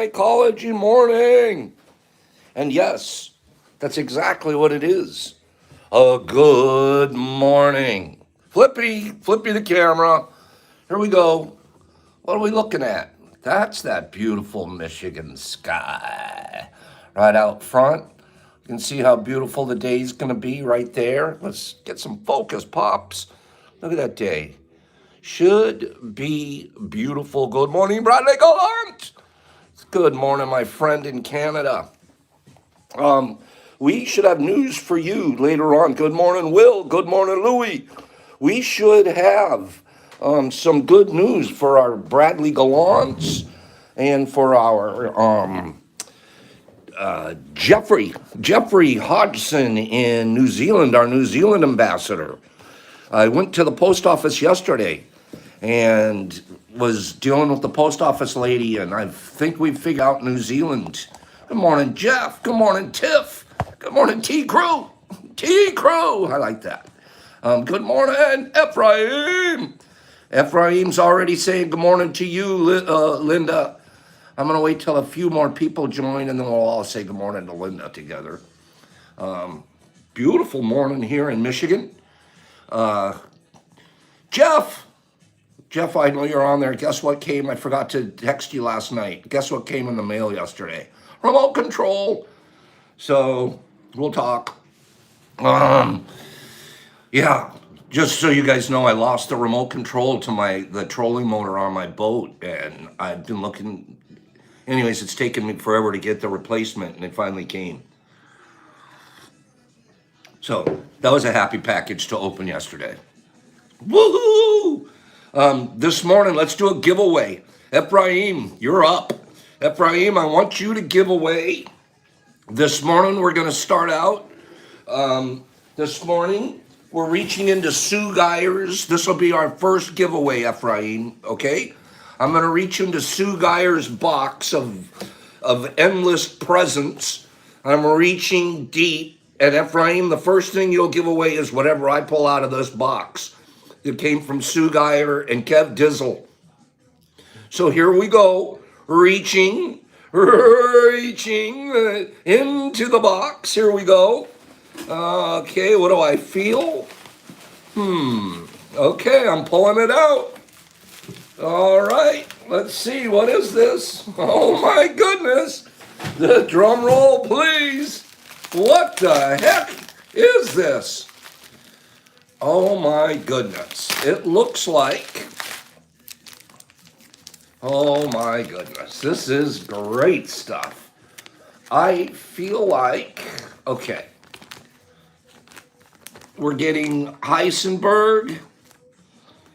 Mycology Morning. And yes, that's exactly what it is. A good morning. Flippy the camera. Here we go. What are we looking at? That's that beautiful Michigan sky. Right out front. You can see how beautiful the day's going to be right there. Let's get some focus, Pops. Look at that day. Should be beautiful. Good morning, Bradley Gallant. Good morning, my friend in Canada. We should have news for you later on. Good morning, Will. Good morning, Louie. We should have some good news for our Bradley Gallants and for our Jeffrey Hodgson in New Zealand, our New Zealand ambassador. I went to the post office yesterday and was dealing with the post office lady, and I think we figured out New Zealand. Good morning, Jeff. Good morning, Tiff. Good morning, T Crew. T Crew. I like that. Good morning, Ephraim. Ephraim's already saying good morning to you, Linda. I'm going to wait till a few more people join, and then we'll all say good morning to Linda together. Beautiful morning here in Michigan. Jeff, I know you're on there. Guess what came? I forgot to text you last night. Guess what came in the mail yesterday? Remote control. So we'll talk. Yeah, just so you guys know, I lost the remote control to the trolling motor on my boat, and I've been looking. Anyways, it's taken me forever to get the replacement, and it finally came. So that was a happy package to open yesterday. Woohoo! This morning, let's do a giveaway. Ephraim, you're up. Ephraim, I want you to give away. This morning, we're going to start out. This morning, we're reaching into Sue Geyer's. This will be our first giveaway, Ephraim, okay? I'm going to reach into Sue Geyer's box of endless presents. I'm reaching deep. And Ephraim, the first thing you'll give away is whatever I pull out of this box. It came from Sue Geyer and Kev Dizzle. So here we go, reaching into the box. Here we go. Okay, what do I feel? Okay, I'm pulling it out. All right, let's see, what is this? Oh my goodness. The drum roll, please. What the heck is this? Oh my goodness. It looks like, oh my goodness, this is great stuff. I feel like, okay, we're getting Heisenberg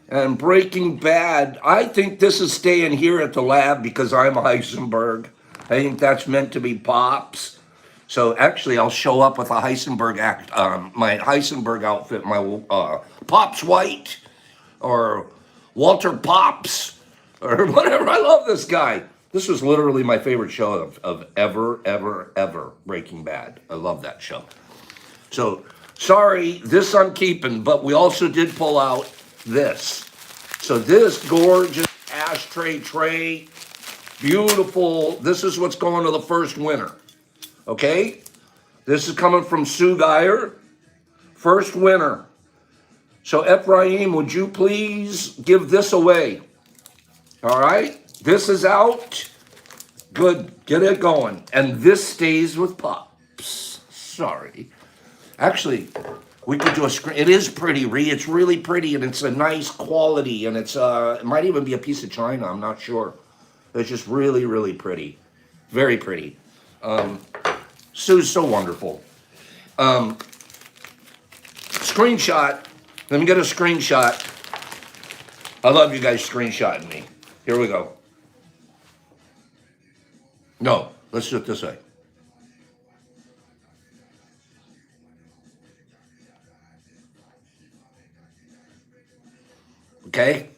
and Breaking Bad. I think this is staying here at the lab because I'm Heisenberg. I think that's meant to be Pops. So actually, I'll show up with a Heisenberg my Heisenberg outfit, my Pops White, or Walter Pops, or whatever. I love this guy. This was literally my favorite show of ever, Breaking Bad. I love that show. So, sorry, this I'm keeping, but we also did pull out this. So this gorgeous ashtray tray, beautiful. This is what's going to the first winner. Okay, this is coming from Sue Geyer, first winner. So Ephraim, would you please give this away? All right, this is out. Good, get it going. And this stays with Pops. Sorry. Actually, we could do a screen. It is pretty, it's really pretty, and it's a nice quality, and it might even be a piece of china, I'm not sure. It's just really pretty, very pretty. Sue's so wonderful. Screenshot. Let me get a screenshot. I love you guys screenshotting me. Here we go. No, let's do it this way. Okay?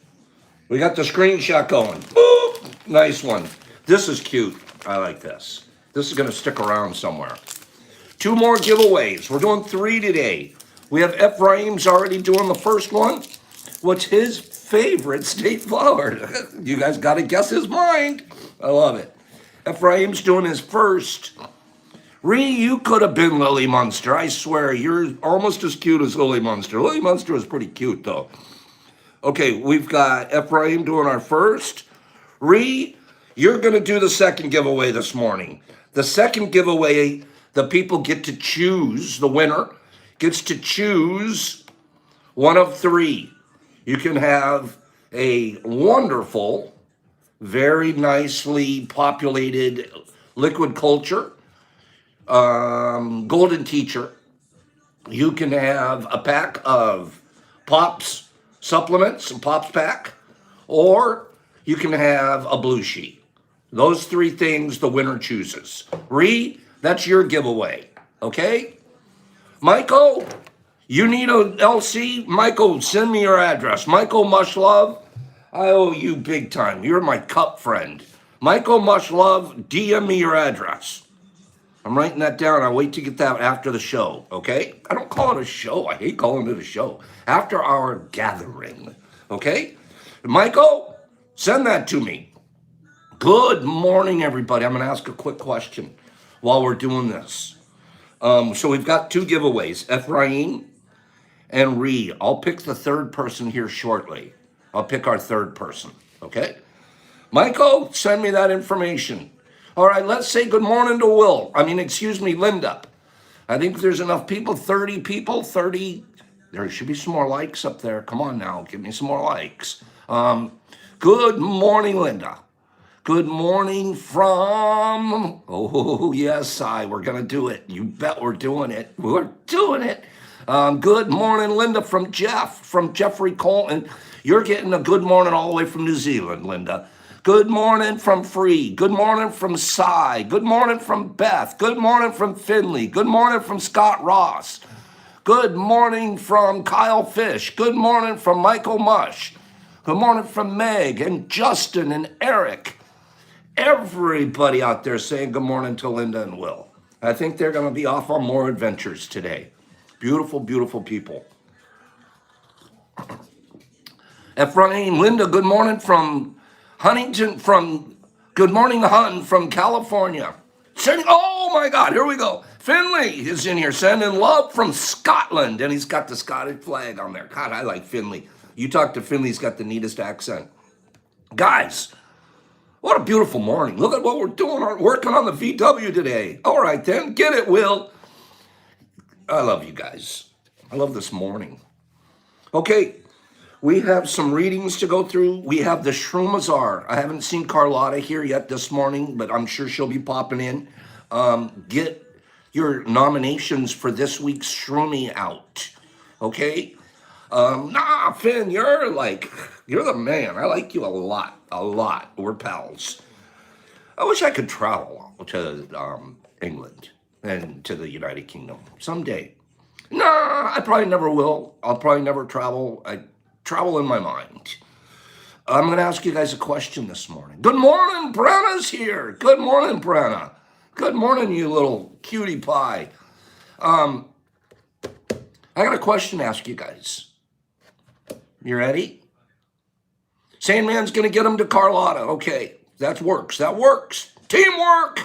We got the screenshot going. Boop! Nice one. This is cute. I like this. This is going to stick around somewhere. 2 more giveaways. We're doing 3 today. We have Ephraim's already doing the first one. What's his favorite state flower? You guys got to guess his mind. I love it. Ephraim's doing his first. Ree, you could have been Lily Munster. I swear, you're almost as cute as Lily Munster. Lily Munster was pretty cute, though. Okay, we've got Ephraim doing our first. Ree, you're going to do the second giveaway this morning. The second giveaway, the people get to choose, the winner gets to choose one of three. You can have a wonderful, very nicely populated liquid culture, golden teacher. You can have a pack of Pops supplements and Pops pack, or you can have a blue sheet. Those three things the winner chooses. Ree, that's your giveaway. Okay? Michael, you need a LC? Michael, send me your address. Michael Mushlove, I owe you big time. You're my cup friend. Michael Mushlove, DM me your address. I'm writing that down. I'll wait to get that after the show, okay? I don't call it a show. I hate calling it a show. After our gathering, okay? Michael, send that to me. Good morning, everybody. I'm going to ask a quick question while we're doing this. So we've got two giveaways, Ephraim and Ree. I'll pick the third person here shortly. I'll pick our third person, okay? Michael, send me that information. All right, let's say good morning to Linda. I think there's enough people, 30 people, 30. There should be some more likes up there. Come on now, give me some more likes. Good morning, Linda. Good morning from, oh, yes, we're going to do it. You bet we're doing it. We're doing it. Good morning, Linda, from Jeffrey Colton. You're getting a good morning all the way from New Zealand, Linda. Good morning from Free. Good morning from Cy. Good morning from Beth. Good morning from Finley. Good morning from Scott Ross. Good morning from Kyle Fish. Good morning from Michael Mush. Good morning from Meg and Justin and Eric. Everybody out there saying good morning to Linda and Will. I think they're going to be off on more adventures today. Beautiful, beautiful people. Ephraim, Linda, good morning from Huntington, good morning, Hun, from California. Oh my God, here we go. Finley is in here sending love from Scotland, and he's got the Scottish flag on there. God, I like Finley. You talk to Finley, he's got the neatest accent. Guys, what a beautiful morning. Look at what we're doing, working on the VW today. All right then, get it, Will. I love you guys. I love this morning. Okay, we have some readings to go through. We have the Shroomazar. I haven't seen Carlotta here yet this morning, but I'm sure she'll be popping in. Get your nominations for this week's Shroomy out. Okay? Finn, you're the man. I like you a lot. We're pals. I wish I could travel to England and to the United Kingdom someday. I probably never will. I'll probably never travel. I travel in my mind. I'm going to ask you guys a question this morning. Good morning, Brenna's here. Good morning, Brenna. Good morning, you little cutie pie. I got a question to ask you guys. You ready? Sandman's going to get him to Carlotta. Okay, that works. Teamwork.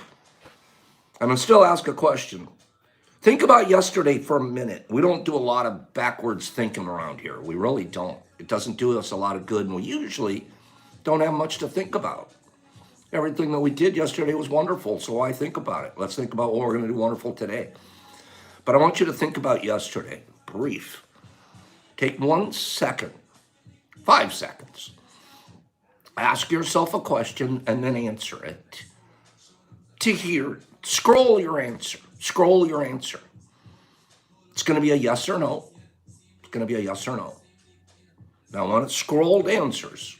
I'm going to still ask a question. Think about yesterday for a minute. We don't do a lot of backwards thinking around here. We really don't. It doesn't do us a lot of good, and we usually don't have much to think about. Everything that we did yesterday was wonderful, so why think about it? Let's think about what we're going to do wonderful today. But I want you to think about yesterday. Brief. Take 1 second, 5 seconds. Ask yourself a question and then answer it. To hear, scroll your answer. It's going to be a yes or no. Now, I want it scrolled answers.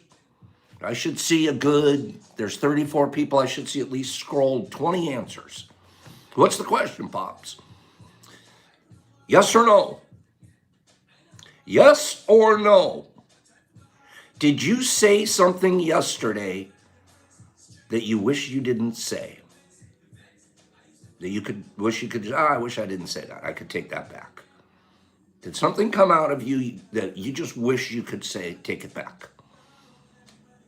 I should see there's 34 people. I should see at least scrolled 20 answers. What's the question, Pops? Yes or no? Yes or no? Did you say something yesterday that you wish you didn't say? That you wish I didn't say that. I could take that back. Did something come out of you that you just wish you could say, take it back?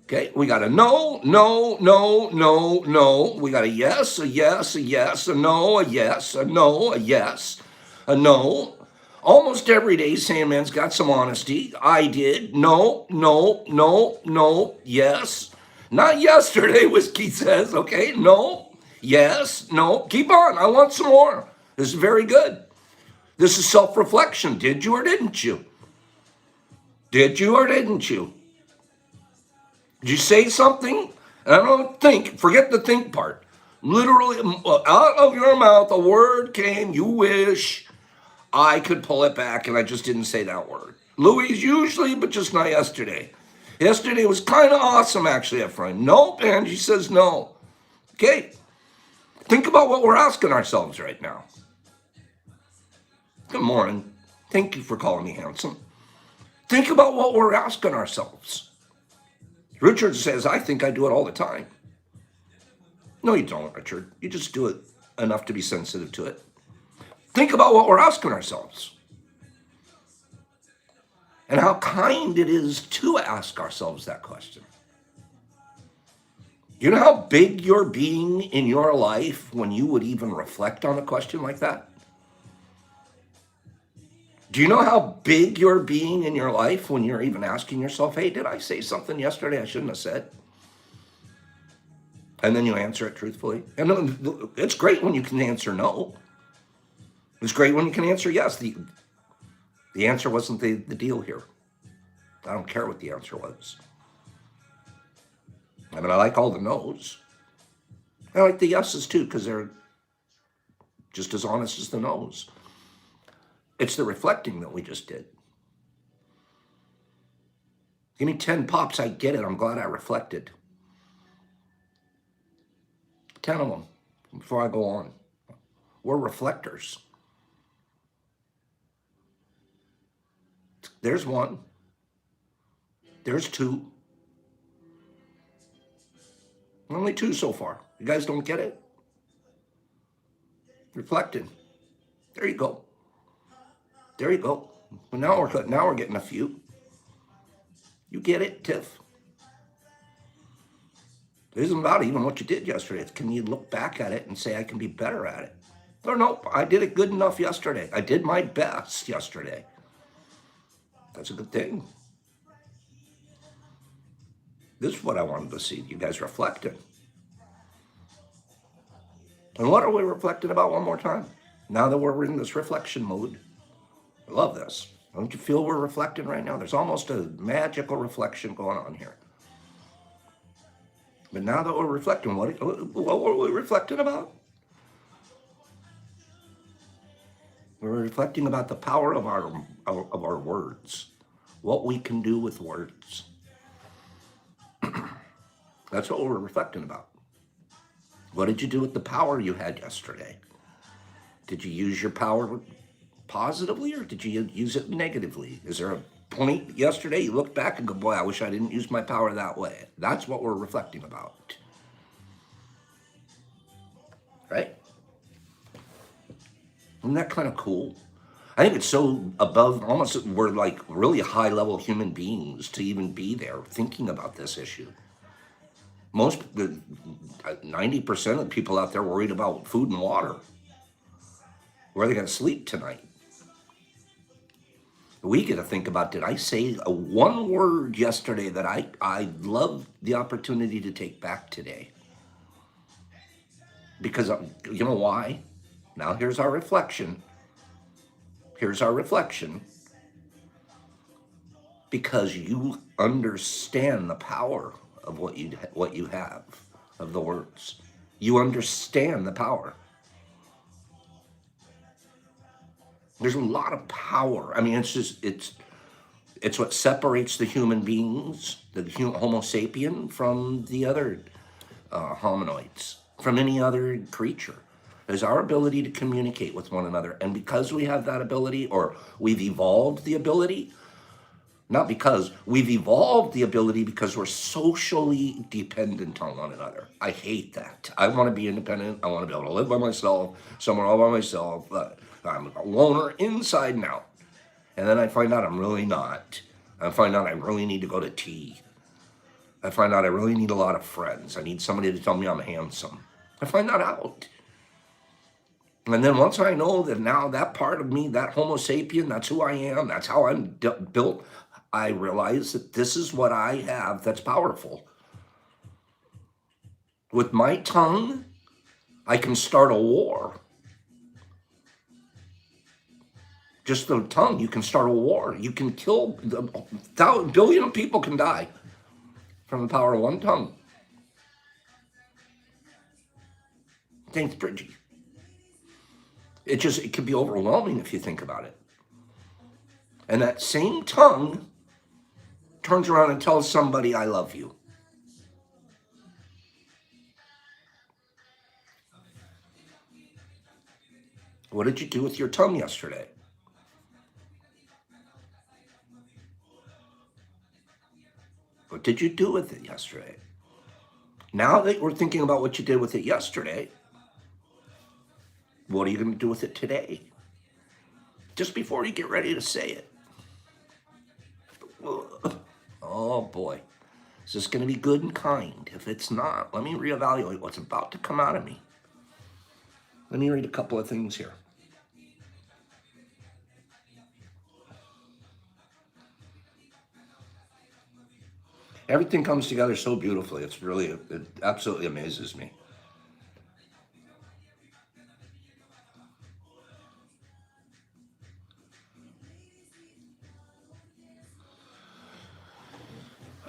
Okay, we got a no, no, no, no, no. We got a yes, a yes, a yes, a no, a yes, a no, a yes, a no. Almost every day, Sandman's got some honesty. I did. No, no, no, no, yes. Not yesterday, Whiskey says. Okay, no, yes, no. Keep on. I want some more. This is very good. This is self reflection. Did you or didn't you? Did you or didn't you? Did you say something? And I don't think, forget the think part. Literally, out of your mouth, a word came, you wish I could pull it back, and I just didn't say that word. Louis usually, but just not yesterday. Yesterday was kind of awesome, actually, Ephraim. Nope, Angie says no. Okay, think about what we're asking ourselves right now. Good morning. Thank you for calling me handsome. Think about what we're asking ourselves. Richard says, I think I do it all the time. No, you don't, Richard. You just do it enough to be sensitive to it. Think about what we're asking ourselves and how kind it is to ask ourselves that question. You know how big you're being in your life when you would even reflect on a question like that? Do you know how big you're being in your life when you're even asking yourself, hey, did I say something yesterday I shouldn't have said? And then you answer it truthfully. And it's great when you can answer no. It's great when you can answer yes. The answer wasn't the deal here. I don't care what the answer was. I mean, I like all the no's. I like the yeses too, because they're just as honest as the no's. It's the reflecting that we just did. Give me 10 pops, I get it. I'm glad I reflected. 10 of them before I go on. We're reflectors. There's one. There's two. Only two so far. You guys don't get it? Reflecting. There you go. There you go. Well, now we're getting a few. You get it, Tiff? It isn't about even what you did yesterday. It's can you look back at it and say, I can be better at it? Or nope, I did it good enough yesterday. I did my best yesterday. That's a good thing. This is what I wanted to see. You guys reflecting. And what are we reflecting about one more time? Now that we're in this reflection mode. I love this. Don't you feel we're reflecting right now? There's almost a magical reflection going on here. But now that we're reflecting, what were we reflecting about? We're reflecting about the power of our words, what we can do with words. That's what we're reflecting about. What did you do with the power you had yesterday? Did you use your power positively or did you use it negatively? Is there a point yesterday you look back and go, boy, I wish I didn't use my power that way? That's what we're reflecting about. Right? Isn't that kind of cool? I think it's so above, almost we're like really high level human beings to even be there thinking about this issue. Most, 90% of the people out there worried about food and water. Where are they going to sleep tonight? We get to think about, did I say one word yesterday that I love the opportunity to take back today? Because you know why? Now here's our reflection. Here's our reflection. Because you understand the power of what you have, of the words. You understand the power. There's a lot of power. I mean, it's what separates the human beings, the Homo sapien, from the other hominoids, from any other creature. Is our ability to communicate with one another. And because we have that ability, or we've evolved the ability, not because, we've evolved the ability because we're socially dependent on one another. I hate that. I want to be independent. I want to be able to live by myself, somewhere all by myself. I'm a loner inside and out. And then I find out I'm really not. I find out I really need to go to tea. I find out I really need a lot of friends. I need somebody to tell me I'm handsome. I find that out. And then once I know that now that part of me, that Homo sapien, that's who I am, that's how I'm built, I realize that this is what I have that's powerful. With my tongue, I can start a war. Just the tongue, you can start a war. You can kill, a billion of people can die from the power of one tongue. Thanks, Bridgie. It can be overwhelming if you think about it. And that same tongue turns around and tells somebody, I love you. What did you do with your tongue yesterday? What did you do with it yesterday? Now that we're thinking about what you did with it yesterday, what are you going to do with it today? Just before you get ready to say it. Oh boy. Is this going to be good and kind? If it's not, let me reevaluate what's about to come out of me. Let me read a couple of things here. Everything comes together so beautifully. It absolutely amazes me.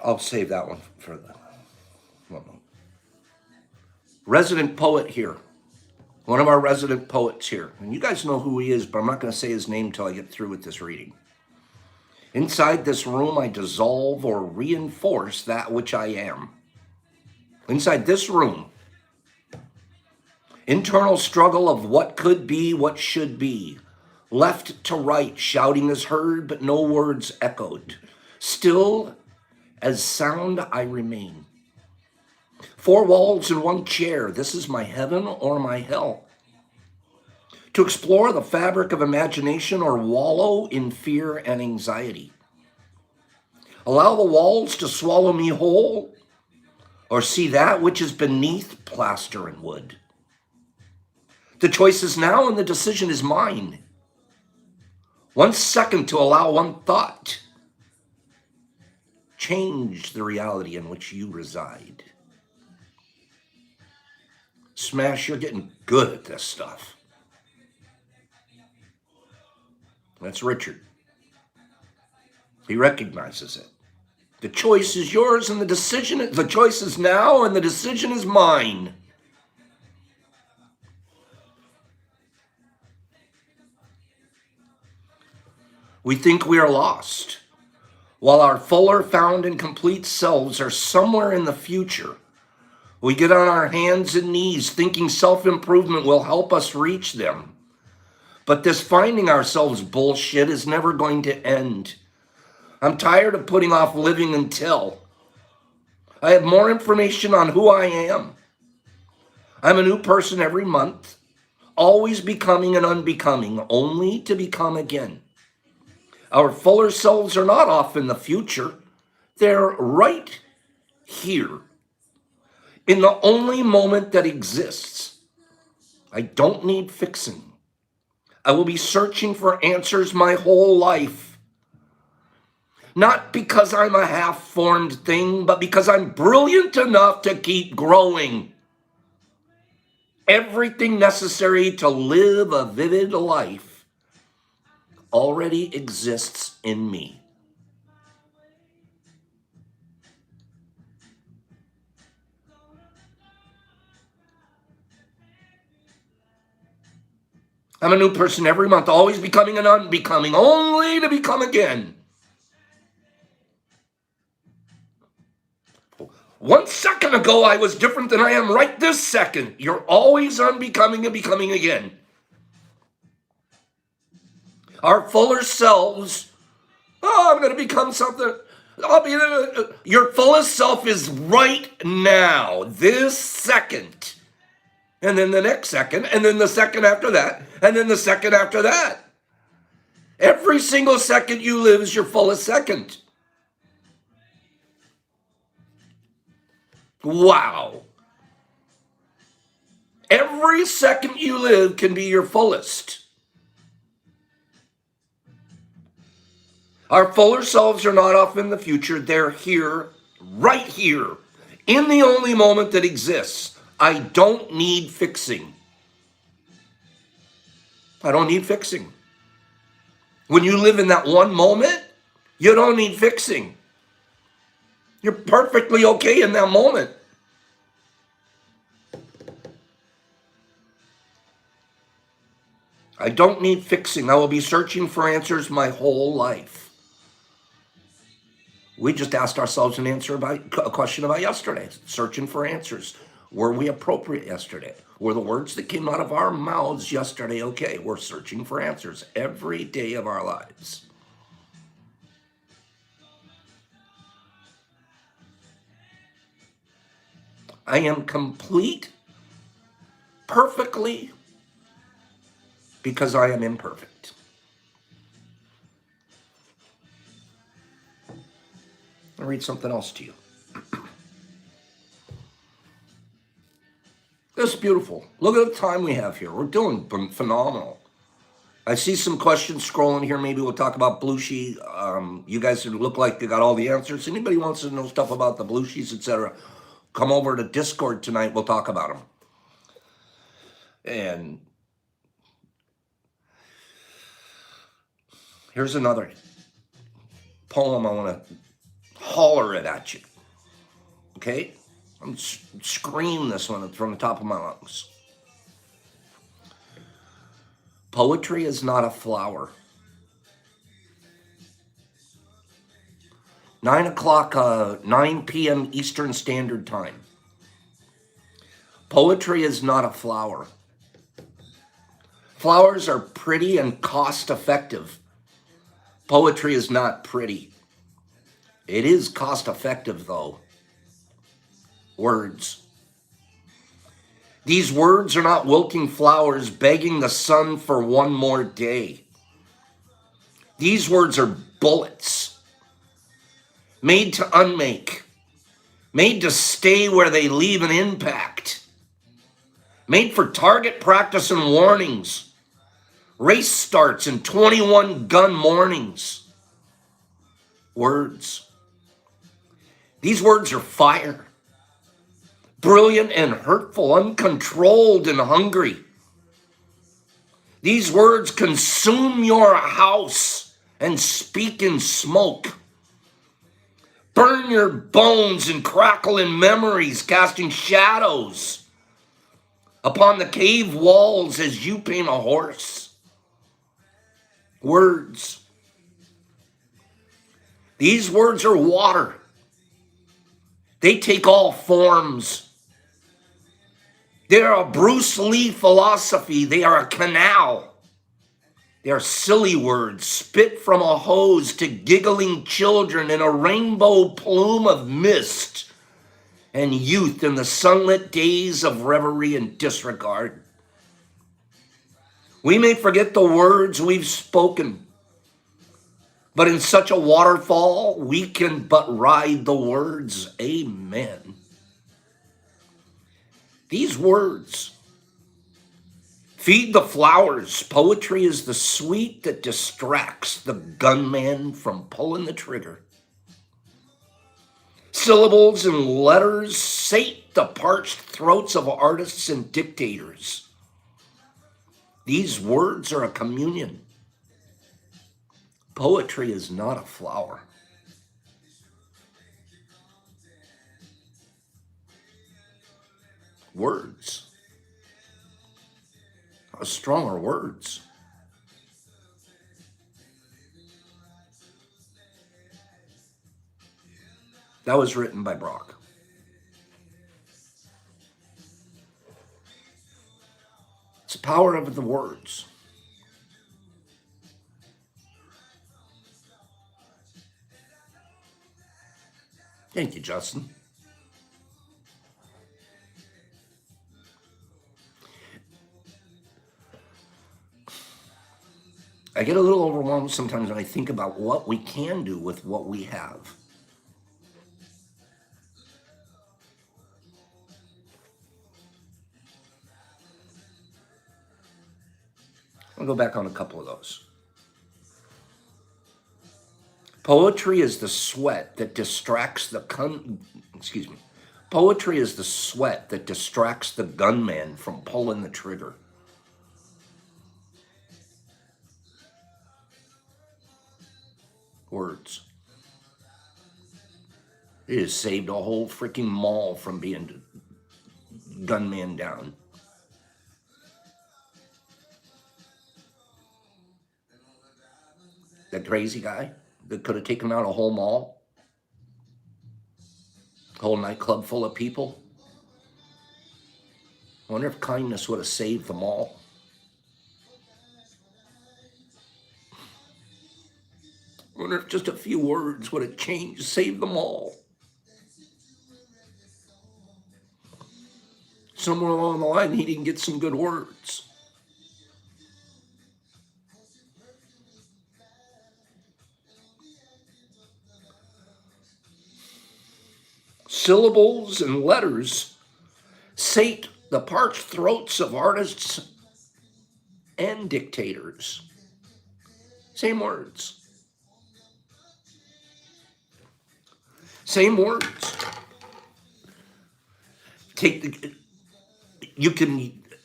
I'll save that one for the moment. Resident poet here. One of our resident poets here. And you guys know who he is, but I'm not going to say his name until I get through with this reading. Inside this room, I dissolve or reinforce that which I am. Inside this room, internal struggle of what could be, what should be. Left to right, shouting is heard, but no words echoed. Still as sound I remain. 4 walls and 1 chair. This is my heaven or my hell. To explore the fabric of imagination or wallow in fear and anxiety. Allow the walls to swallow me whole, or see that which is beneath plaster and wood. The choice is now and the decision is mine. 1 second to allow 1 thought. Change the reality in which you reside. Smash, you're getting good at this stuff. That's Richard. He recognizes it. The choice is yours and the choice is now and the decision is mine. We think we are lost, while our fuller, found, and complete selves are somewhere in the future. We get on our hands and knees thinking self-improvement will help us reach them. But this finding ourselves bullshit is never going to end. I'm tired of putting off living until I have more information on who I am. I'm a new person every month, always becoming and unbecoming, only to become again. Our fuller selves are not off in the future. They're right here, in the only moment that exists. I don't need fixing. I will be searching for answers my whole life. Not because I'm a half-formed thing, but because I'm brilliant enough to keep growing. Everything necessary to live a vivid life already exists in me. I'm a new person every month, always becoming and unbecoming, only to become again. 1 second ago, I was different than I am right this second. You're always unbecoming and becoming again. Our fuller selves, I'm going to become something. Your fullest self is right now, this second. And then the next second, and then the second after that, and then the second after that. Every single second you live is your fullest second. Wow. Every second you live can be your fullest. Our fuller selves are not off in the future. They're here, right here, in the only moment that exists. I don't need fixing. I don't need fixing. When you live in that one moment, you don't need fixing. You're perfectly okay in that moment. I don't need fixing. I will be searching for answers my whole life. We just asked ourselves a question about yesterday, searching for answers. Were we appropriate yesterday? Were the words that came out of our mouths yesterday okay? We're searching for answers every day of our lives. I am complete perfectly because I am imperfect. I'll read something else to you. This is beautiful. Look at the time we have here. We're doing phenomenal. I see some questions scrolling here. Maybe we'll talk about Belushi. You guys look like you got all the answers. Anybody wants to know stuff about the Belushis, etc., come over to Discord tonight. We'll talk about them. And here's another poem I want to holler it at you. Okay? I'm scream this one from the top of my lungs. Poetry is not a flower. 9 p.m. Eastern Standard Time. Poetry is not a flower. Flowers are pretty and cost effective. Poetry is not pretty. It is cost effective, though. Words. These words are not wilting flowers begging the sun for one more day. These words are bullets, made to unmake, made to stay where they leave an impact, made for target practice and warnings, race starts and 21 gun mornings. Words. These words are fire. Brilliant and hurtful, uncontrolled and hungry. These words consume your house and speak in smoke. Burn your bones and crackle in memories, casting shadows upon the cave walls as you paint a horse. Words. These words are water. They take all forms. They are a Bruce Lee philosophy. They are a canal. They are silly words, spit from a hose to giggling children in a rainbow plume of mist and youth in the sunlit days of reverie and disregard. We may forget the words we've spoken, but in such a waterfall, we can but ride the words. Amen. These words feed the flowers. Poetry is the sweet that distracts the gunman from pulling the trigger. Syllables and letters sate the parched throats of artists and dictators. These words are a communion. Poetry is not a flower. Words. How strong are words? That was written by Brock. It's the power of the words. Thank you, Justin. I get a little overwhelmed sometimes when I think about what we can do with what we have. I'll go back on a couple of those. Poetry is the sweat that distracts the excuse me. Poetry is the sweat that distracts the gunman from pulling the trigger. Words. It has saved a whole freaking mall from being gunman down. That crazy guy that could have taken out a whole mall, a whole nightclub full of people. I wonder if kindness would have saved the mall. I wonder if just a few words would have changed, saved them all. Somewhere along the line, he didn't get some good words. Syllables and letters sate the parched throats of artists and dictators. Same words. Same words.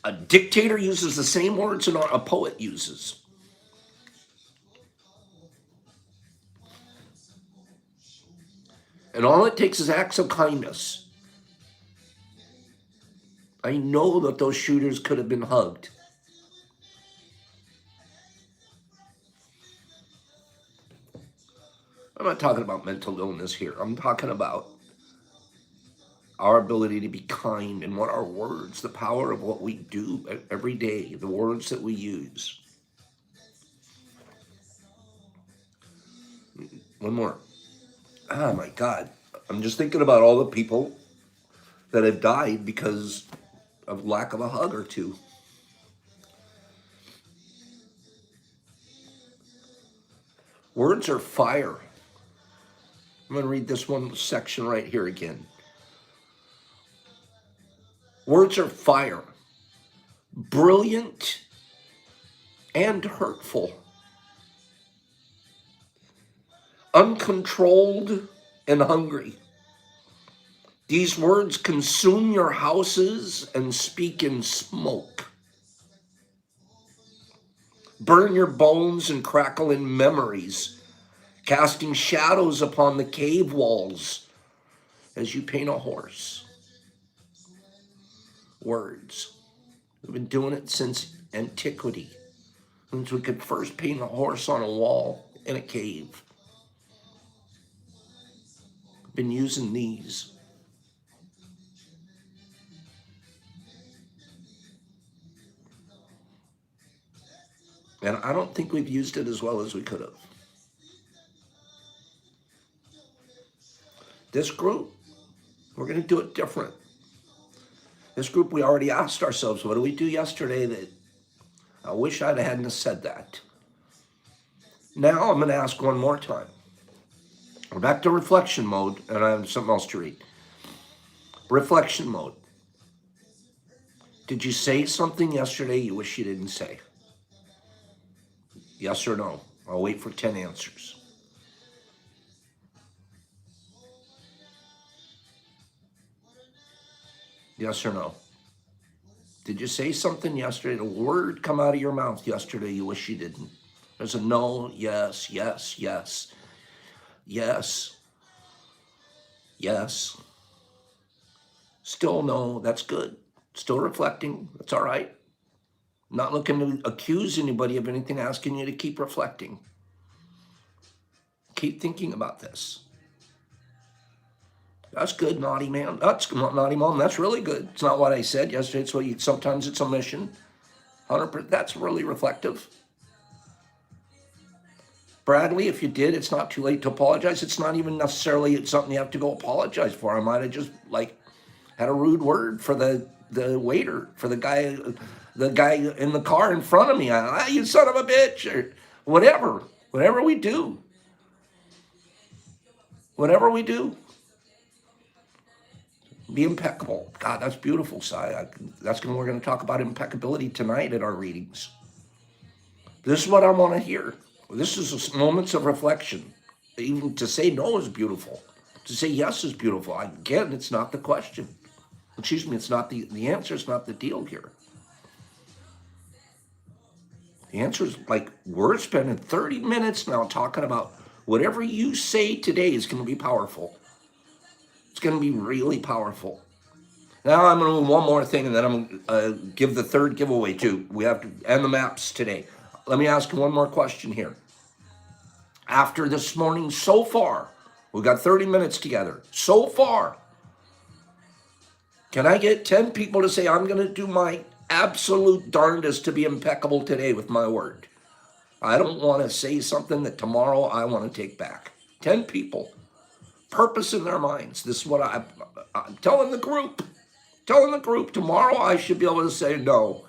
A dictator uses the same words a poet uses. And all it takes is acts of kindness. I know that those shooters could have been hugged. I'm not talking about mental illness here. I'm talking about our ability to be kind and what our words, the power of what we do every day, the words that we use. One more. Oh my God. I'm just thinking about all the people that have died because of lack of a hug or two. Words are fire. I'm going to read this one section right here again. Words are fire, brilliant and hurtful, uncontrolled and hungry. These words consume your houses and speak in smoke. Burn your bones and crackle in memories, casting shadows upon the cave walls as you paint a horse. Words. We've been doing it since antiquity, since we could first paint a horse on a wall in a cave. We've been using these. And I don't think we've used it as well as we could have. This group, we're going to do it different. This group, we already asked ourselves, what did we do yesterday that I wish I hadn't said that? Now I'm going to ask one more time. We're back to reflection mode, and I have something else to read. Reflection mode. Did you say something yesterday you wish you didn't say? Yes or no? I'll wait for 10 answers. Yes or no? Did you say something yesterday, a word come out of your mouth yesterday you wish you didn't? There's a no, yes, yes, yes, yes, yes. Still no, that's good. Still reflecting, that's all right. Not looking to accuse anybody of anything, asking you to keep reflecting. Keep thinking about this. That's good, naughty man. That's naughty mom. That's really good. It's not what I said yesterday. It's what sometimes it's omission. 100%. That's really reflective. Bradley, if you did, it's not too late to apologize. It's not even necessarily something you have to go apologize for. I might have just had a rude word for the waiter, for the guy in the car in front of me. You son of a bitch, or whatever we do. Whatever we do. Be impeccable. God, that's beautiful, Si. We're going to talk about impeccability tonight at our readings. This is what I want to hear. This is moments of reflection. Even to say no is beautiful. To say yes is beautiful. Again, it's not the question. Excuse me, it's not the answer is not the deal here. The answer is like we're spending 30 minutes now talking about whatever you say today is going to be powerful. It's going to be really powerful. Now I'm going to do one more thing, and then I'm going to give the third giveaway too. We have to end the maps today. Let me ask you one more question here. After this morning, so far, we've got 30 minutes together. So far, can I get 10 people to say I'm going to do my absolute darndest to be impeccable today with my word? I don't want to say something that tomorrow I want to take back. 10 people. Purpose in their minds. This is what I'm telling the group. Telling the group tomorrow I should be able to say no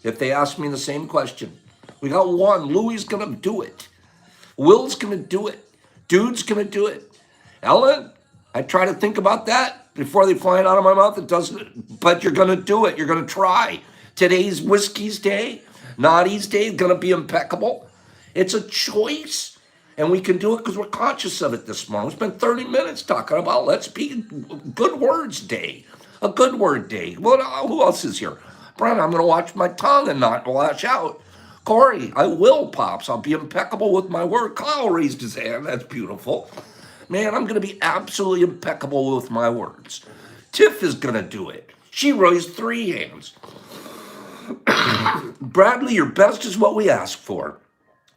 if they ask me the same question. We got one. Louie's going to do it. Will's going to do it. Dude's going to do it. Ellen, I try to think about that before they fly it out of my mouth. It doesn't, but you're going to do it. You're going to try. Today's Whiskey's Day, Naughty's Day, going to be impeccable. It's a choice, and we can do it because we're conscious of it this morning. We spent 30 minutes talking about let's be good words day, a good word day. Well, who else is here? Brent, I'm going to watch my tongue and not lash out. Corey, I will, Pops. I'll be impeccable with my word. Kyle raised his hand. That's beautiful. Man, I'm going to be absolutely impeccable with my words. Tiff is going to do it. She raised 3 hands. Bradley, your best is what we ask for.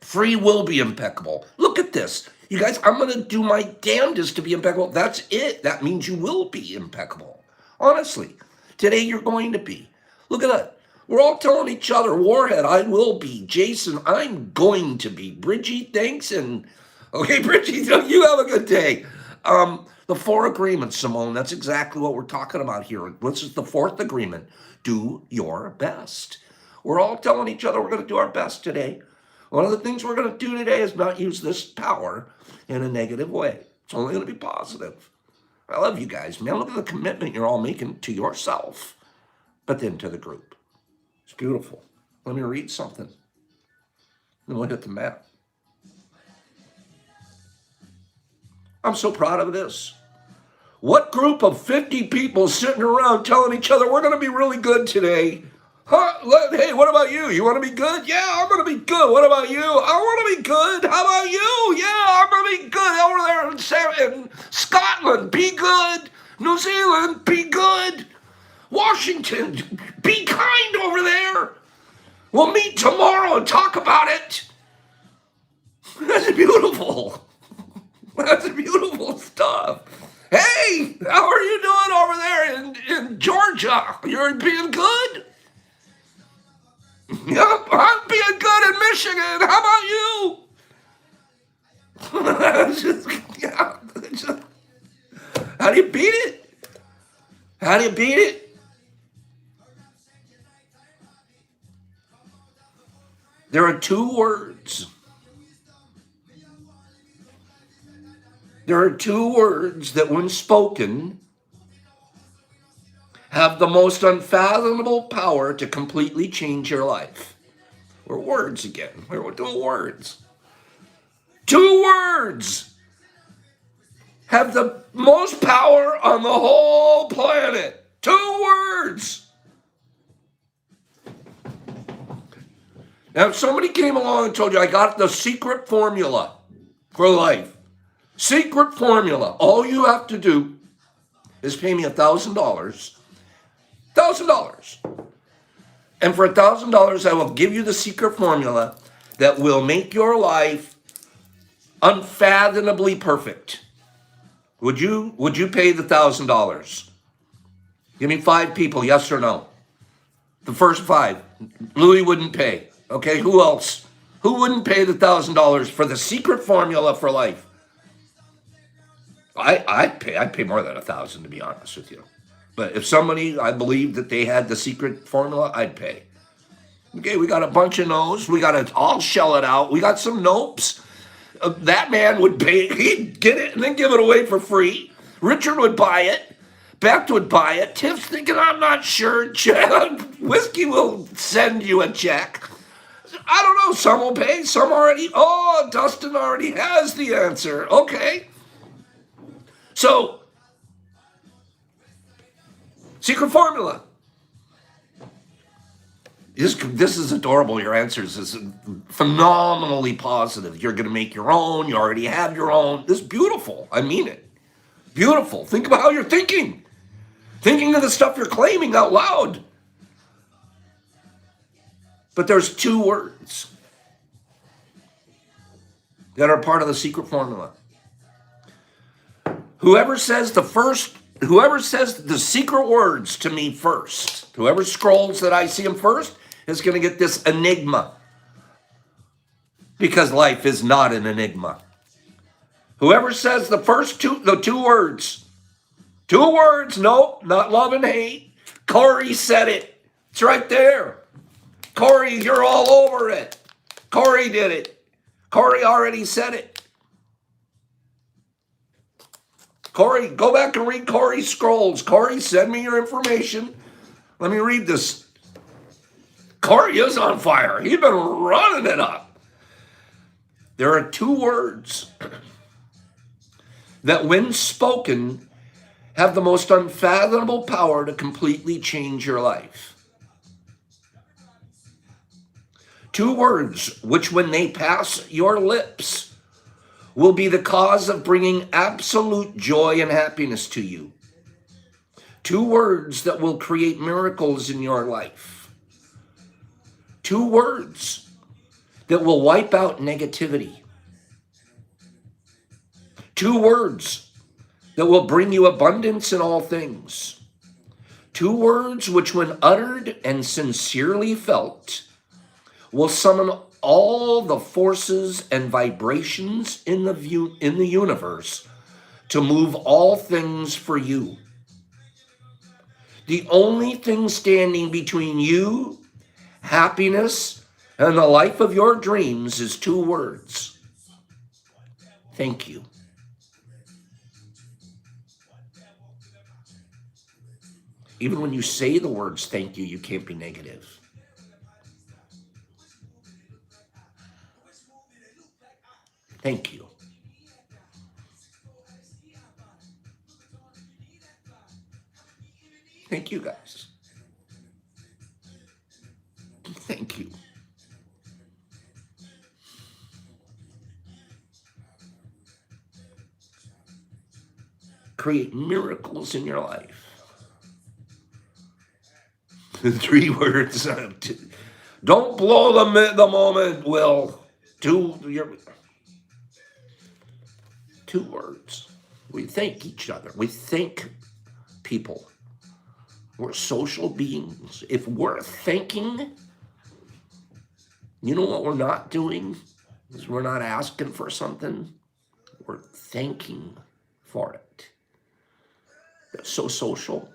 Free will be impeccable. Look at this. You guys, I'm going to do my damnedest to be impeccable. That's it. That means you will be impeccable. Honestly, today you're going to be. Look at that. We're all telling each other, Warhead, I will be. Jason, I'm going to be. Bridgie, thanks. And okay, Bridgie, you have a good day. The 4 agreements, Simone, that's exactly what we're talking about here. This is the 4th agreement. Do your best. We're all telling each other we're going to do our best today. One of the things we're going to do today is not use this power in a negative way. It's only going to be positive. I love you guys, man. Look at the commitment you're all making to yourself, but then to the group. It's beautiful. Let me read something. Then we'll hit the map. I'm so proud of this. What group of 50 people sitting around telling each other we're going to be really good today? Huh? Hey, what about you? You want to be good? Yeah, I'm going to be good. What about you? I want to be good. How about you? Yeah, I'm going to be good. Over there in Scotland, be good. New Zealand, be good. Washington, be kind over there. We'll meet tomorrow and talk about it. That's beautiful. That's beautiful stuff. Hey, how are you doing over there in Georgia? You're being good? Yep, I'm being good in Michigan. How about you? How do you beat it? How do you beat it? There are 2 words. There are 2 words that, when spoken, have the most unfathomable power to completely change your life. We're words again. We're doing words. 2 words have the most power on the whole planet. 2 words. Now, if somebody came along and told you, I got the secret formula for life. Secret formula. All you have to do is pay me $1,000. $1,000. And for $1,000, I will give you the secret formula that will make your life unfathomably perfect. Would you pay the $1,000? Give me 5 people, yes or no? The first 5. Louis wouldn't pay. Okay, who else? Who wouldn't pay the $1,000 for the secret formula for life? I'd pay more than 1,000, to be honest with you. But if somebody, I believe that they had the secret formula, I'd pay. Okay, we got a bunch of no's. We got to all shell it out. We got some nopes. That man would pay. He'd get it and then give it away for free. Richard would buy it. Beth would buy it. Tiff's thinking, I'm not sure. Whiskey will send you a check. I don't know. Some will pay, some already. Oh, Dustin already has the answer. Okay. So, secret formula. This is adorable. Your answers is phenomenally positive. You're going to make your own. You already have your own. This is beautiful. I mean it. Beautiful. Think about how you're thinking. Thinking of the stuff you're claiming out loud. But there's two words that are part of the secret formula. Whoever says the secret words to me first, whoever scrolls that I see them first, is going to get this enigma. Because life is not an enigma. Whoever says the two words, nope, not love and hate. Corey said it. It's right there. Corey, you're all over it. Corey did it. Corey already said it. Corey, go back and read Corey's scrolls. Corey, send me your information. Let me read this. Corey is on fire. He's been running it up. There are two words that, when spoken, have the most unfathomable power to completely change your life. Two words which, when they pass your lips, will be the cause of bringing absolute joy and happiness to you. Two words that will create miracles in your life. Two words that will wipe out negativity. Two words that will bring you abundance in all things. Two words which, when uttered and sincerely felt, will summon all the forces and vibrations in the universe to move all things for you. The only thing standing between you, happiness, and the life of your dreams is two words. Thank you. Even when you say the words thank you, you can't be negative. Thank you. Thank you, guys. Thank you. Create miracles in your life. The three words. Don't blow the moment, Will. Two words. We thank each other. We thank people. We're social beings. If we're thanking, you know what we're not doing? Is we're not asking for something. We're thanking for it. That's so social.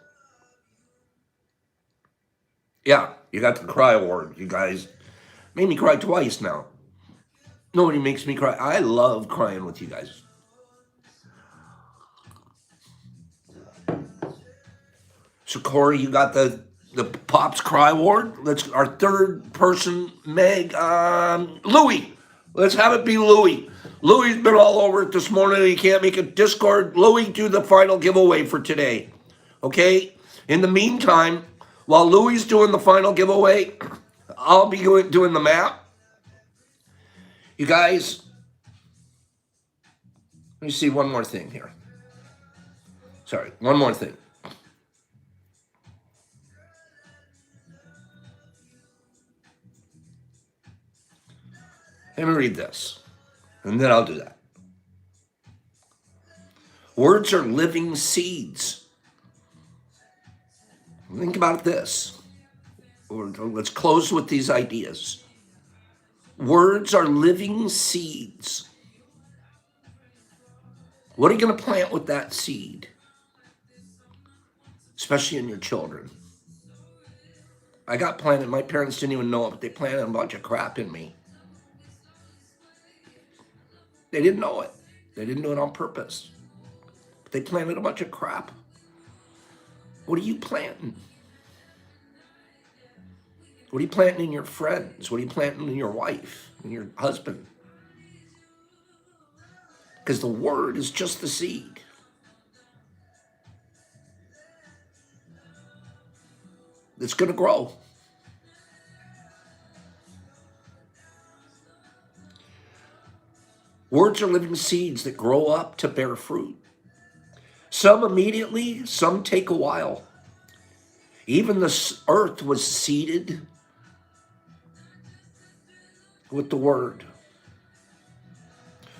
Yeah, you got the cry award. You guys made me cry twice now. Nobody makes me cry. I love crying with you guys. So Corey, you got the Pops Cry Award. Let's our third person, Meg, Louie. Let's have it be Louie. Louie's been all over it this morning. He can't make a Discord. Louie, do the final giveaway for today. Okay. In the meantime, while Louie's doing the final giveaway, I'll be doing the map. You guys, let me see one more thing here. Sorry, one more thing. Let me read this, and then I'll do that. Words are living seeds. Think about this. Let's close with these ideas. Words are living seeds. What are you going to plant with that seed? Especially in your children. I got planted, my parents didn't even know it, but they planted a bunch of crap in me. They didn't know it. They didn't do it on purpose. But they planted a bunch of crap. What are you planting? What are you planting in your friends? What are you planting in your wife and your husband? Because the word is just the seed. It's going to grow. Words are living seeds that grow up to bear fruit. Some immediately, some take a while. Even the earth was seeded with the word.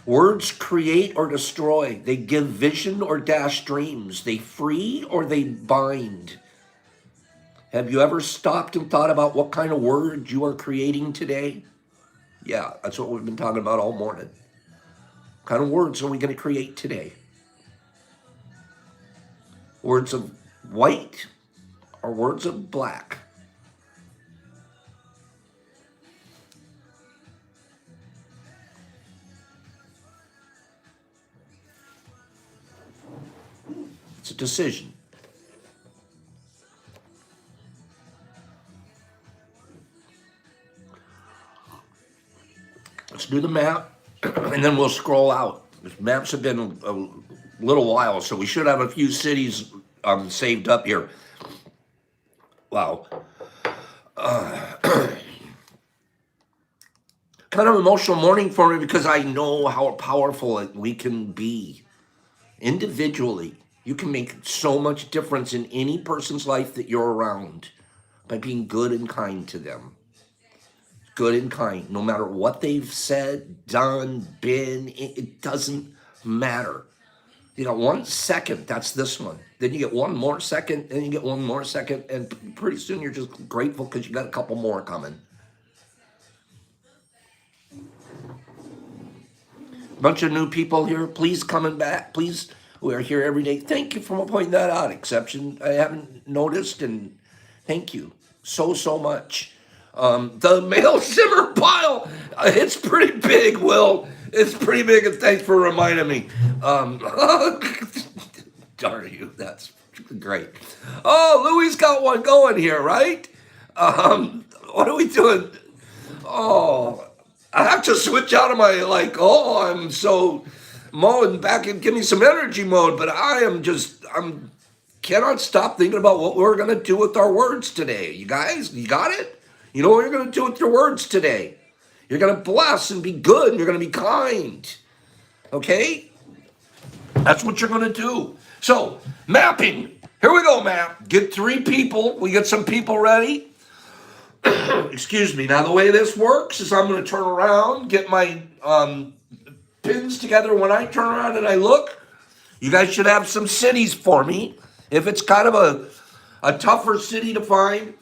Words create or destroy. They give vision or dash dreams. They free or they bind. Have you ever stopped and thought about what kind of word you are creating today? Yeah, that's what we've been talking about all morning. What kind of words are we going to create today? Words of white or words of black? It's a decision. Let's do the map, and then we'll scroll out. The maps have been a little while, so we should have a few cities saved up here. Wow. Kind of emotional morning for me because I know how powerful we can be individually. You can make so much difference in any person's life that you're around by being good and kind to them. Good and kind, no matter what they've said, done, been, it doesn't matter. You got 1 second, that's this one. Then you get one more second, and you get one more second, and pretty soon you're just grateful because you got a couple more coming. Bunch of new people here. Please coming back. Please, we are here every day. Thank you for pointing that out. Exception, I haven't noticed, and thank you so much. The mail simmer pile, it's pretty big, Will. It's pretty big, and thanks for reminding me. Darn you, that's great. Oh, Louis got one going here, right? What are we doing? Oh, I have to switch out of my I'm so mode back and give me some energy mode, but I'm cannot stop thinking about what we're gonna do with our words today. You guys, you got it? You know what you're gonna do with your words today? You're gonna bless and be good and you're gonna be kind. Okay? That's what you're gonna do. So, mapping. Here we go, map. Get 3 people. We get some people ready. Excuse me. Now the way this works is I'm going to turn around, get my pins together. When I turn around and I look, you guys should have some cities for me. If it's kind of a tougher city to find,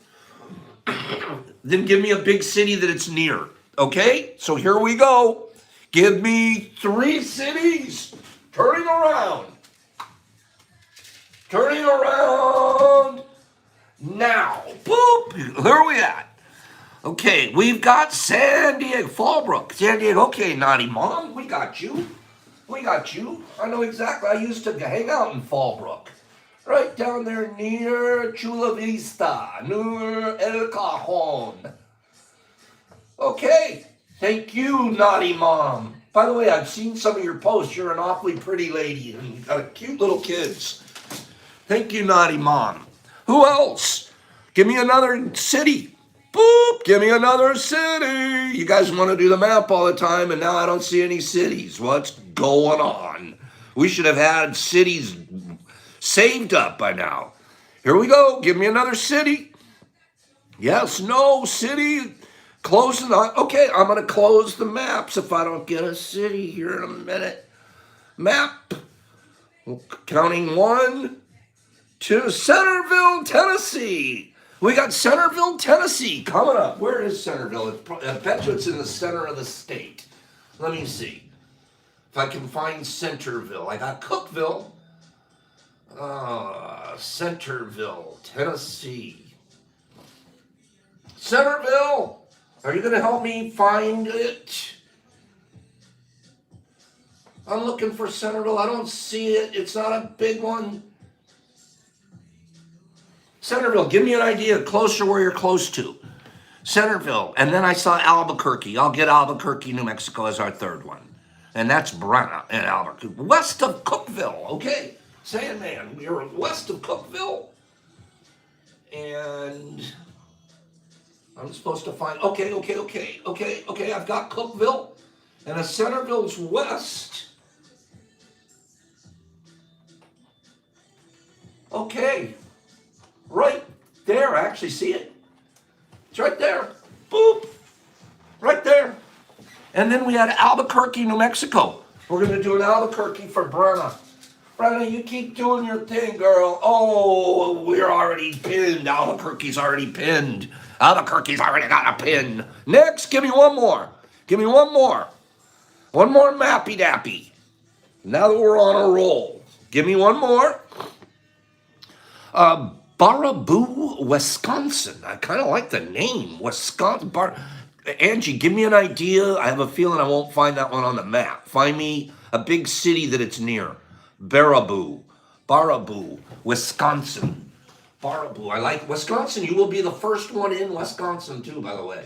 then give me a big city that it's near. Okay? So here we go. Give me 3 cities. Turning around. Turning around. Now. Boop. Where are we at? Okay, we've got San Diego, Fallbrook. San Diego, okay, Naughty Mom, we got you. We got you. I know exactly. I used to hang out in Fallbrook. Right down there near Chula Vista, near El Cajon. Okay, thank you, Naughty Mom. By the way, I've seen some of your posts. You're an awfully pretty lady and you've got cute little kids. Thank you, Naughty Mom. Who else? Give me another city. Boop, give me another city. You guys want to do the map all the time, and now I don't see any cities. What's going on? We should have had cities saved up by now. Here we go. Give me another city. Yes, no, city. Closing on. Okay, I'm going to close the maps if I don't get a city here in a minute. Map. Counting 1, 2. Centerville, Tennessee. We got Centerville, Tennessee coming up. Where is Centerville? I bet you it's in the center of the state. Let me see if I can find Centerville. I got Cookville. Centerville, Tennessee. Centerville, are you going to help me find it? I'm looking for Centerville. I don't see it. It's not a big one. Centerville, give me an idea closer where you're close to. Centerville. And then I saw Albuquerque. I'll get Albuquerque, New Mexico as our third one. And that's Brenna in Albuquerque. West of Cookeville. Okay. Sandman, we're west of Cookeville. And I'm supposed to find, okay. I've got Cookeville. And as Centerville's west. Okay. Right there. I actually see it. It's right there. Boop. Right there. And then we had Albuquerque, New Mexico. We're going to do an Albuquerque for Brenna. Brenna, you keep doing your thing, girl. Oh, we're already pinned. Albuquerque's already pinned. Albuquerque's already got a pin. Next, give me one more. Give me one more. One more mappy dappy. Now that we're on a roll. Give me one more. Baraboo, Wisconsin. I kind of like the name. Wisconsin. Angie, give me an idea. I have a feeling I won't find that one on the map. Find me a big city that it's near. Baraboo, Wisconsin. Baraboo. I like Wisconsin. You will be the first one in Wisconsin, too, by the way.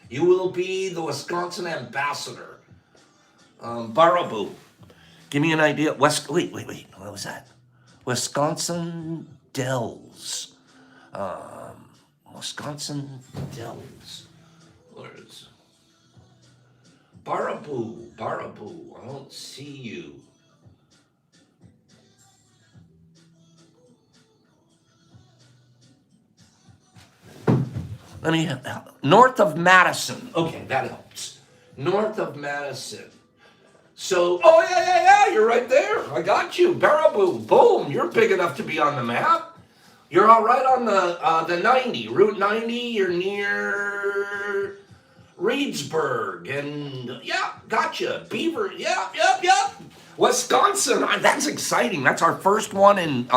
You will be the Wisconsin ambassador. Baraboo. Give me an idea. Wait. What was that? Wisconsin Dells. Wisconsin Dells. Where's Baraboo? I don't see you. Let me north of Madison. Okay, that helps. North of Madison. So, oh yeah, you're right there. I got you. Baraboo, boom. You're big enough to be on the map. You're all right on the 90, Route 90. You're near Reedsburg, and yeah, gotcha. Beaver, yep. Wisconsin. That's exciting. That's our first one in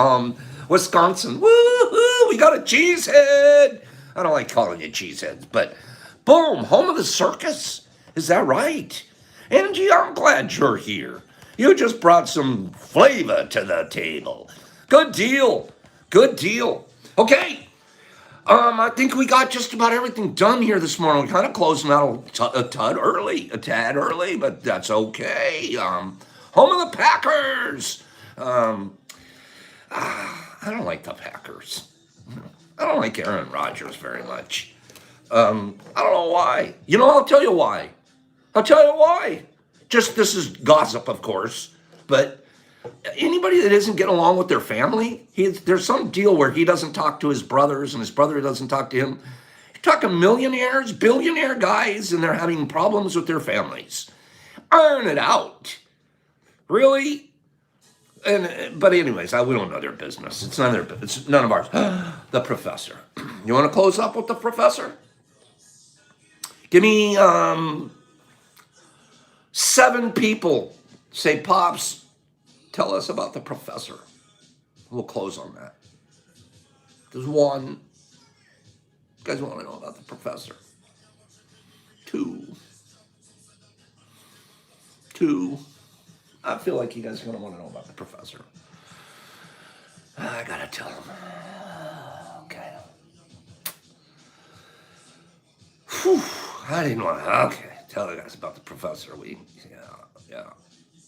Wisconsin. Woo-hoo! We got a cheesehead. I don't like calling you cheeseheads, but boom, home of the circus. Is that right? Angie, I'm glad you're here. You just brought some flavor to the table. Good deal. Okay. I think we got just about everything done here this morning. We're kind of closing out a tad early, but that's okay. Home of the Packers. I don't like the Packers. I don't like Aaron Rodgers very much. I don't know why. I'll tell you why. Just this is gossip, of course, but anybody that isn't getting along with their family, there's some deal where he doesn't talk to his brothers and his brother doesn't talk to him. You're talking millionaires, billionaire guys, and they're having problems with their families. Iron it out. Really? But anyways, we don't know their business. It's none of ours. The professor. You want to close up with the professor? Give me 7 people. Say, Pops, tell us about the professor. We'll close on that. There's 1. You guys want to know about the professor? 2. I feel like you guys are going to want to know about the professor. I got to tell him. Okay. Whew. I didn't want to. Okay. Tell you guys about the professor. Yeah.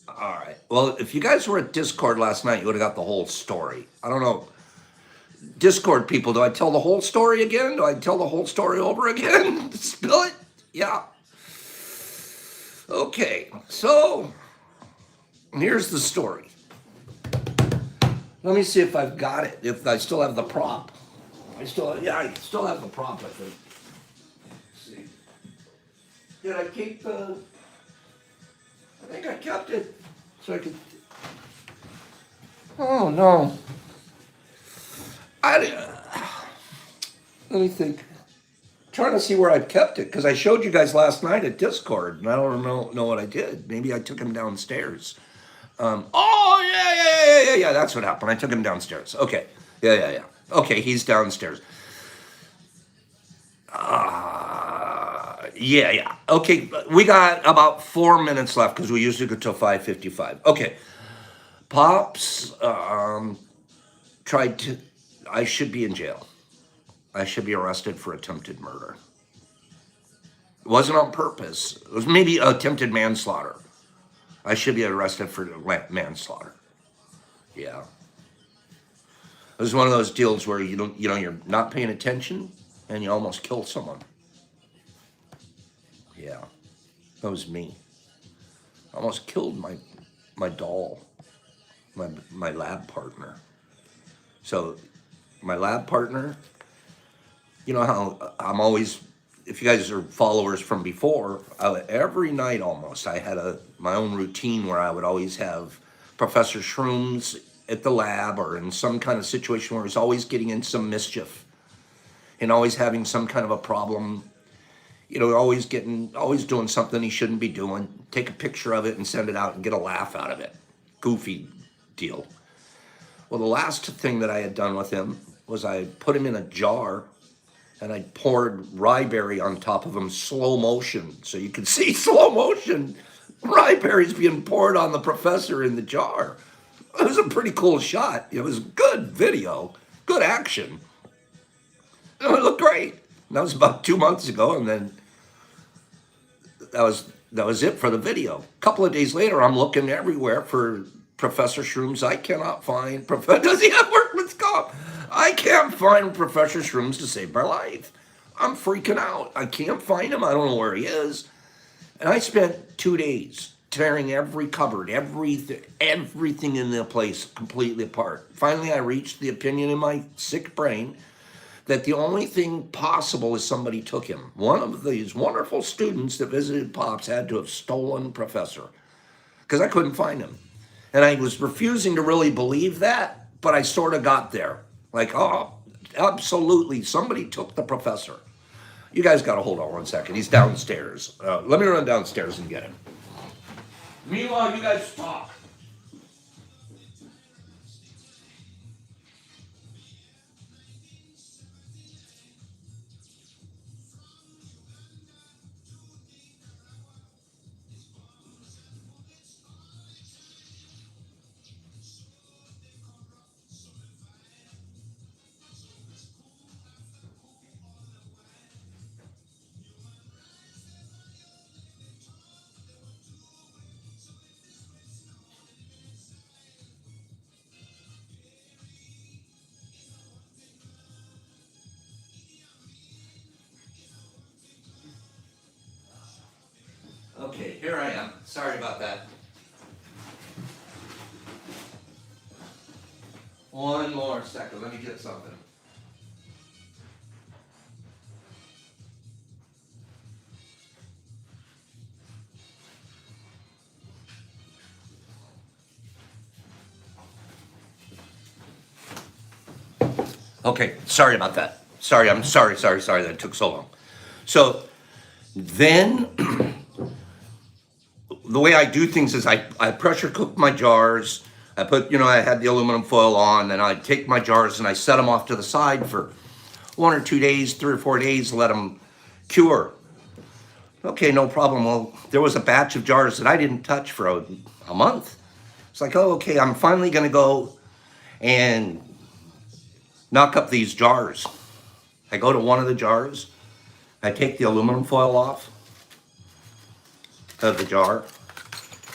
All right. Well, if you guys were at Discord last night, you would have got the whole story. I don't know. Discord people, do I tell the whole story again? Do I tell the whole story over again? Spill it? Yeah. Okay. So, here's the story. Let me see if I've got it. If I still have the prop. I still have the prop, I think. Did I keep the... I think I kept it so I could... Oh, no. Let me think. I'm trying to see where I kept it, because I showed you guys last night at Discord, and I don't know what I did. Maybe I took him downstairs. Yeah, that's what happened. I took him downstairs. Okay. Yeah. Okay, he's downstairs. Yeah. Okay, we got about 4 minutes left because we usually go till 5:55. Okay, Pops I should be in jail. I should be arrested for attempted murder. It wasn't on purpose. It was maybe attempted manslaughter. I should be arrested for manslaughter. Yeah. It was one of those deals where you're not paying attention and you almost kill someone. Yeah. That was me. I almost killed my doll, my lab partner. So my lab partner, you know how I'm always, if you guys are followers from before, every night almost I had my own routine where I would always have Professor Shrooms at the lab or in some kind of situation where he's always getting in some mischief and always having some kind of a problem. Always doing something he shouldn't be doing. Take a picture of it and send it out and get a laugh out of it. Goofy deal. Well, the last thing that I had done with him was I put him in a jar and I poured rye berry on top of him, slow motion. So you could see slow motion rye berries being poured on the professor in the jar. It was a pretty cool shot. It was good video, good action. It looked great. And that was about 2 months ago, and then that was it for the video. A couple of days later, I'm looking everywhere for Professor Shrooms. I cannot find does he have workman's comp? I can't find Professor Shrooms to save my life. I'm freaking out. I can't find him. I don't know where he is. And I spent 2 days tearing every cupboard, everything in the place completely apart. Finally, I reached the opinion in my sick brain that the only thing possible is somebody took him. One of these wonderful students that visited Pops had to have stolen Professor because I couldn't find him. And I was refusing to really believe that, but I sort of got there. Like, oh, absolutely, somebody took the Professor. You guys got to hold on 1 second. He's downstairs. Let me run downstairs and get him. Meanwhile, you guys talk. Okay, here I am. Sorry about that. One more second. Let me get something. Okay, sorry about that. I'm sorry that it took so long. So then the way I do things is I pressure cook my jars. I put, I had the aluminum foil on, and I take my jars and I set them off to the side for 1 or 2 days, 3 or 4 days, let them cure. Okay, no problem. Well, there was a batch of jars that I didn't touch for a month. It's like, oh, okay, I'm finally going to go and knock up these jars. I go to one of the jars. I take the aluminum foil off of the jar.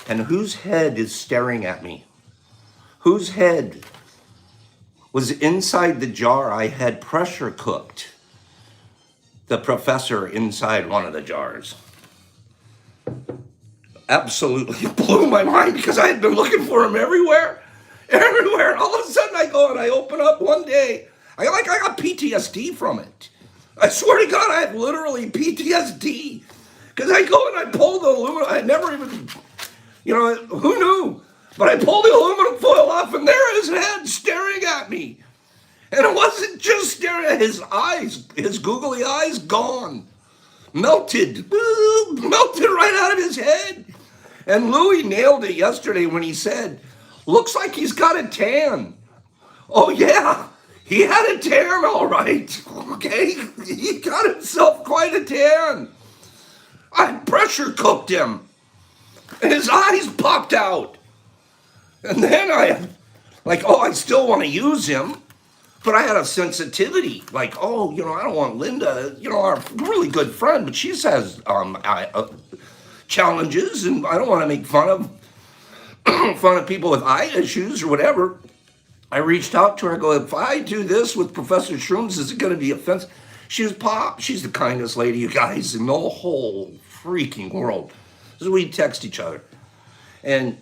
And whose head is staring at me? Whose head was inside the jar I had pressure cooked? The Professor inside one of the jars. Absolutely blew my mind because I had been looking for him everywhere. Everywhere. All of a sudden I go and I open up one day. I got PTSD from it. I swear to God, I had literally PTSD. Because I go and I pull the aluminum. I never even, who knew? But I pulled the aluminum foil off and there his head staring at me. And it wasn't just staring at his eyes, his googly eyes gone. Melted right out of his head. And Louis nailed it yesterday when he said, looks like he's got a tan. Oh yeah, he had a tan all right, okay? He got himself quite a tan. I pressure cooked him. And his eyes popped out. And then I still want to use him. But I had a sensitivity, like, oh, I don't want Linda, our really good friend, but she has challenges, and I don't want to make fun of people with eye issues or whatever. I reached out to her. I go, if I do this with Professor Shrooms, is it going to be offensive? She was Pop. She's the kindest lady, you guys, in the whole freaking world. So we text each other. And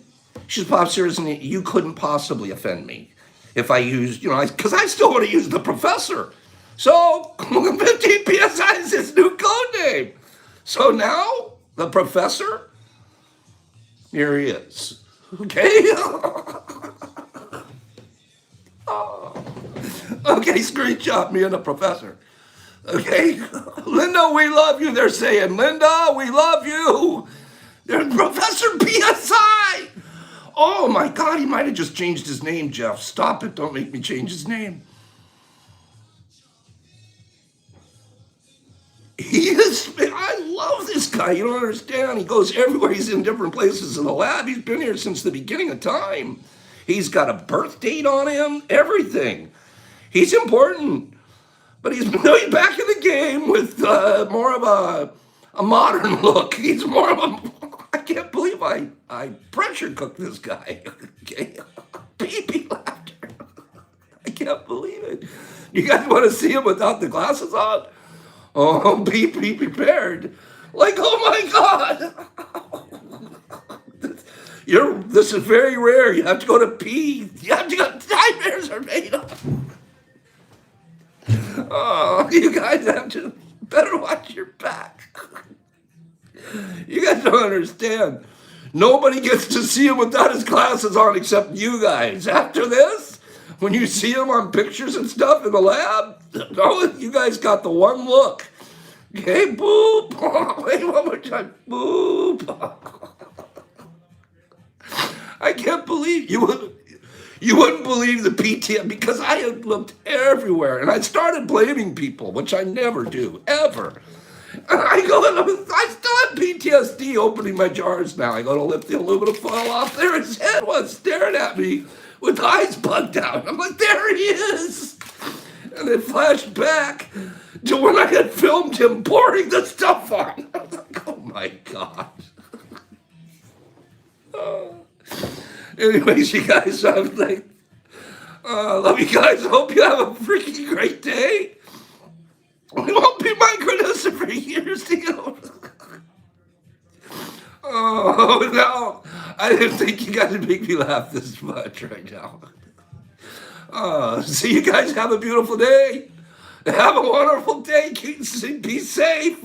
she's Pop, seriously, you couldn't possibly offend me if I used, because I still want to use the Professor. So 15 PSI is his new code name. So now the Professor, here he is. Okay? Okay, screenshot me and the Professor. Okay? Linda, we love you. They're saying, Linda, we love you. There's Professor PSI. Oh my God, he might have just changed his name, Jeff. Stop it. Don't make me change his name. He is, I love this guy. You don't understand. He goes everywhere. He's in different places in the lab. He's been here since the beginning of time. He's got a birth date on him, everything. He's important. But he's back in the game with more of a modern look. He's more of a, I can't believe I pressure cooked this guy. Okay? Pee laughter. I can't believe it. You guys want to see him without the glasses on? Oh, be prepared. Like, oh my God. This is very rare. You have to go to pee. You have to go, nightmares are made up. Oh, you guys have to better watch your back. You guys don't understand. Nobody gets to see him without his glasses on except you guys. After this, when you see him on pictures and stuff in the lab, you guys got the one look. Okay, boop. Wait, one more time. Boop. I can't believe you wouldn't believe the PTSD, because I had looked everywhere and I started blaming people, which I never do, ever. I still have PTSD opening my jars now. I go to lift the aluminum foil off. There his head was staring at me with eyes bugged out. I'm like, there he is. And it flashed back to when I had filmed him pouring the stuff on. I was like, oh my God. Anyways, you guys, I'm like, love you guys. Hope you have a freaking great day. We won't be microdosing for years to go. Oh, no. I didn't think you guys would make me laugh this much right now. So you guys have a beautiful day. Have a wonderful day. Be safe.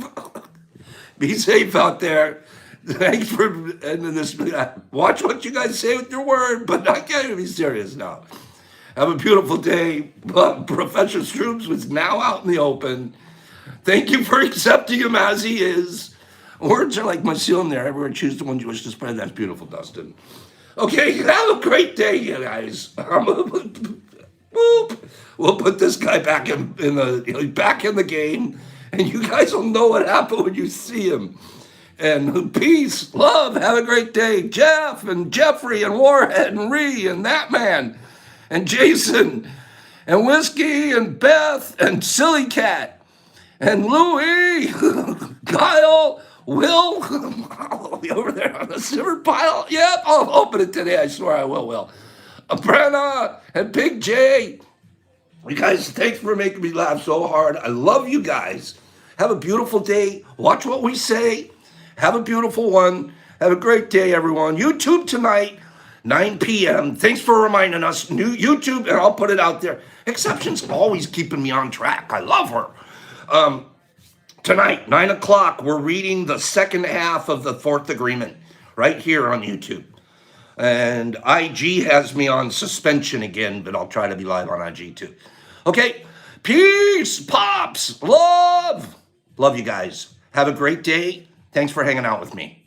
Be safe out there. Thanks for ending this. Watch what you guys say with your word, but I can't be serious now. Have a beautiful day. Professor Shrooms was now out in the open. Thank you for accepting him as he is. Words are like my seal in there. Everyone choose the one you wish to spread. That's beautiful, Dustin. Okay, have a great day, you guys. Whoop. We'll put this guy back in the game, and you guys will know what happened when you see him. And peace, love, have a great day. Jeff and Jeffrey and Warhead and Ree and that man and Jason and Whiskey and Beth and Silly Cat and Louie, Kyle, Will, I'll be over there on the silver pile. Yep, I'll open it today. I swear I will. Brenna and Big J. You guys, thanks for making me laugh so hard. I love you guys. Have a beautiful day. Watch what we say. Have a beautiful one. Have a great day, everyone. YouTube tonight, 9 p.m. Thanks for reminding us. New YouTube, and I'll put it out there. Exception's always keeping me on track. I love her. Tonight, 9 o'clock, we're reading the second half of the Fourth Agreement right here on YouTube. And IG has me on suspension again, but I'll try to be live on IG too. Okay, peace, pops, love. Love you guys. Have a great day. Thanks for hanging out with me.